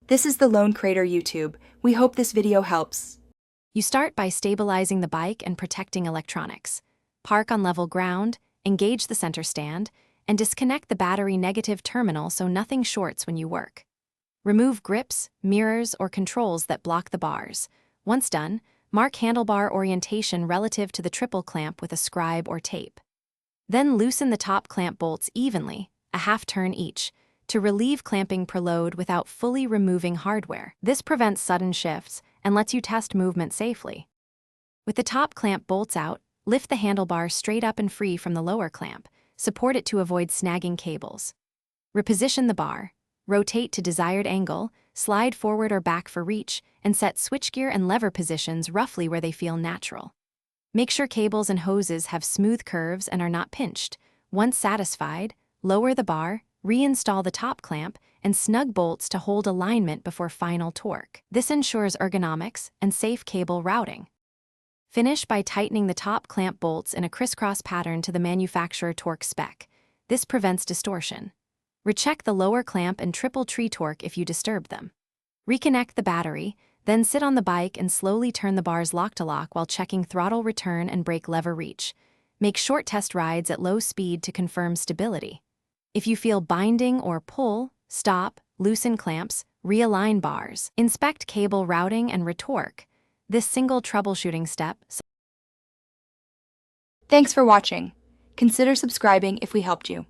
This is the Lone Crater YouTube. We hope this video helps. You start by stabilizing the bike and protecting electronics. Park on level ground, engage the center stand, and disconnect the battery negative terminal so nothing shorts when you work. Remove grips, mirrors, or controls that block the bars. Once done, mark handlebar orientation relative to the triple clamp with a scribe or tape. Then loosen the top clamp bolts evenly, a half turn each, to relieve clamping per load without fully removing hardware. This prevents sudden shifts and lets you test movement safely. With the top clamp bolts out, lift the handlebar straight up and free from the lower clamp. Support it to avoid snagging cables. Reposition the bar, rotate to desired angle, slide forward or back for reach, and set switchgear and lever positions roughly where they feel natural. Make sure cables and hoses have smooth curves and are not pinched. Once satisfied, lower the bar, reinstall the top clamp, and snug bolts to hold alignment before final torque. This ensures ergonomics and safe cable routing. Finish by tightening the top clamp bolts in a crisscross pattern to the manufacturer torque spec. This prevents distortion. Recheck the lower clamp and triple tree torque if you disturb them. Reconnect the battery, then sit on the bike and slowly turn the bars lock-to-lock while checking throttle return and brake lever reach. Make short test rides at low speed to confirm stability. If you feel binding or pull, stop, loosen clamps, realign bars. Inspect cable routing and retorque. This single troubleshooting step. Thanks for watching. Consider subscribing if we helped you.